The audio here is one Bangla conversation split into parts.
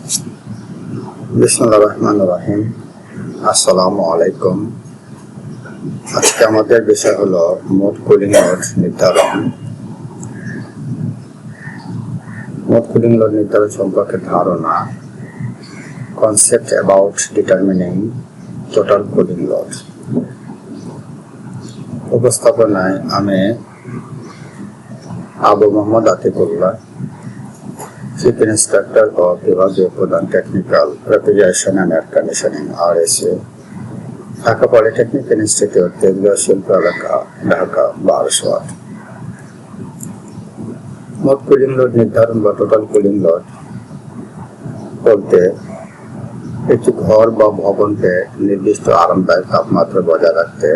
বিসমিল্লাহির রহমানির রহিম। আসসালামু আলাইকুম। আজকে আমাদের বিষয় হলো মোট কুলিং লোড নির্ধারণ। মোট কুলিং লোড নির্ধারণ সম্পর্কে ধারণা, concept about determining total cooling load. উপস্থাপনায় আমি আবু মোহাম্মদ আতিকুল্লাহ, চিফ ইন্সপেক্টর ও বিভাগীয় প্রধান technical refrigeration and air conditioning RSA, Dhaka polytechnic institute, Tejgaon শিল্প এলাকা, ঢাকা 1208। মোট কুলিং লোড নির্ধারণ বা টোটাল কুলিং লোড বলতে একটি ঘর বা ভবনকে নির্দিষ্ট আরামদায়ক তাপমাত্রা বজায় রাখতে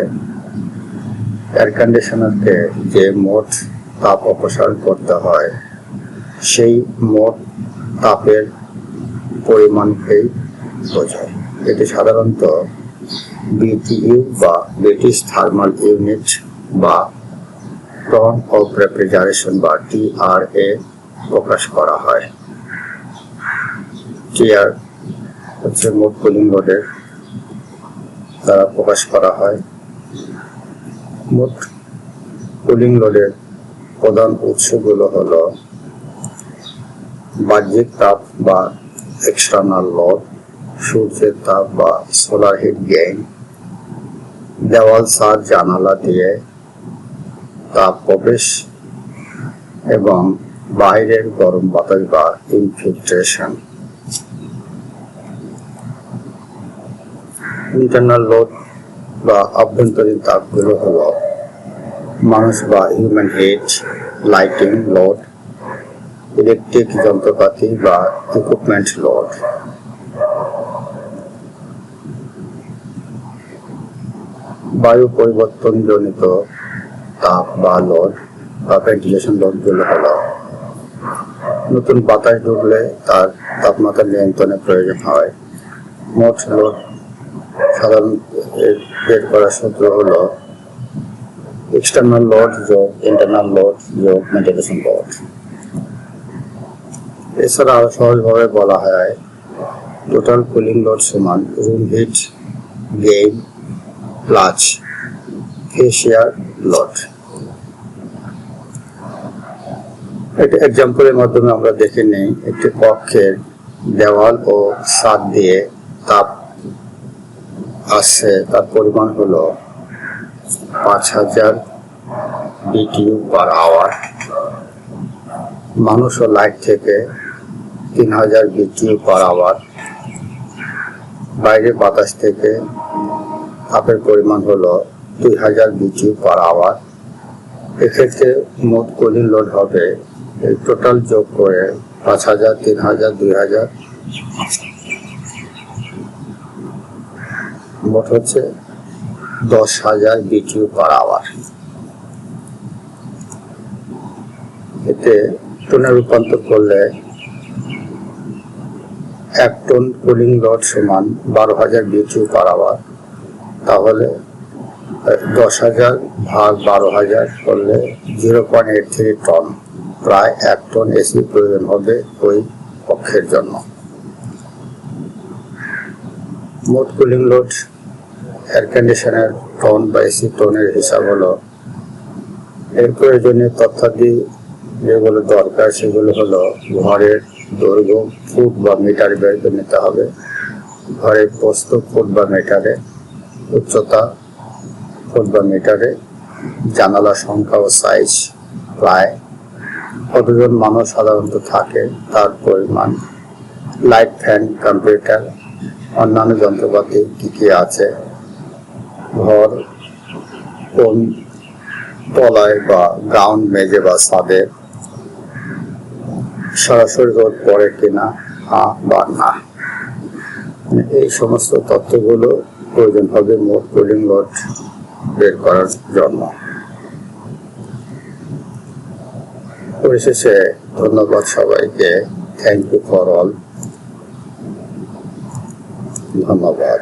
এয়ার কন্ডিশনারকে যে মোট তাপ অপসারণ করতে হয় সেই মোট তাপের পরিমাণকেই বোঝায়। এটি সাধারণত BTU বা ব্রিটিশ থার্মাল ইউনিট বা টন অফ রেফ্রিজারেশন বা TRA প্রকাশ করা হয়। TR হচ্ছে মোট কুলিং লোডের দ্বারা প্রকাশ করা হয়। মোট কুলিং লোডের প্রধান উৎসগুলো হলো বাহ্যিক তাপ বা এক্সটার্নাল লোড, সূর্যের তাপ বা সোলার হিট গেইন, দেওয়াল, ছাদ, জানালা দিয়ে তাপ প্রবেশ এবং বাইরের গরম বাতাস বা ইনফিল্ট্রেশন। ইন্টারনাল লোড বা আভ্যন্তরীণ তাপগুলো হলো মানুষ বা human heat, lighting load, electric যন্ত্রপাতি বা ইকুইপমেন্ট লোড। বায়ু পরিবর্তনজনিত তাপ বা লোড বা ভেন্টিলেশন লোডগুলো হলো নতুন বাতাস ঢুকলে তার তাপমাত্রা নিয়ন্ত্রণের প্রয়োজন হয়। মোট লোড সাধারণ বের করার সূত্র হলো এক্সটার্নাল লোড যোগ ইন্টারনাল লোড যোগ ভেন্টিলেশন লোড। এছাড়া আরো সহজভাবে বলা হয় টোটাল কুলিং লোড সমান room heat gain plus fresh air load. একটা এক্সাম্পলের মাধ্যমে আমরা দেখে নেই। একটি কক্ষের দেওয়াল ও ছাদ দিয়ে তাপ আসছে, তার পরিমাণ হলো 5000 BTU পার আওয়ার। মানুষ ও লাইট থেকে 3000 BTU পার আওয়ার। বাইরে বাতাস থেকে তাপের পরিমাণ হলো 2000 BTU পার আওয়ার। এক্ষেত্রে মোট কুলিং লোড হবে এই টোটাল যোগ করে 5000, 3000, 2000 মোট হচ্ছে 10000 BTU পার আওয়ার। এতে টনে রূপান্তর করলে 1 টন কুলিং লোড সমান 12000 BTU পার আওয়ার। তাহলে 10000 ভাগ 12000 করলে 0.83 টন, প্রায় 1 টন এসি প্রয়োজন হবে ওই কক্ষের জন্য। মোট cooling load air conditioner ton বা এসি টনের হিসাব হলো এর প্রয়োজনীয় তথ্যাদি যেগুলো দরকার সেগুলো হলো ঘরের দৈর্ঘ্য ফুট বা মিটারে বের করে নিতে হবে, ঘরের প্রস্থ ফুট বা মিটারে, উচ্চতা ফুট বা মিটারে, জানালা সংখ্যা ও সাইজ, প্রায় কতজন মানুষ সাধারণত থাকে তার পরিমাণ, লাইট, ফ্যান, কম্পিউটার, অন্যান্য যন্ত্রপাতি কি কি আছে, ঘর কোন তলায় বা গ্রাউন্ড, মেঝে বা ছাদে, সরাসরি রোদ পড়ে কিনা বা না। এই সমস্ত তথ্যগুলো প্রয়োজন হবে মোট কুলিং লোড বের করার জন্য। পরিশেষে ধন্যবাদ সবাইকে। Thank you for all. ধন্যবাদ।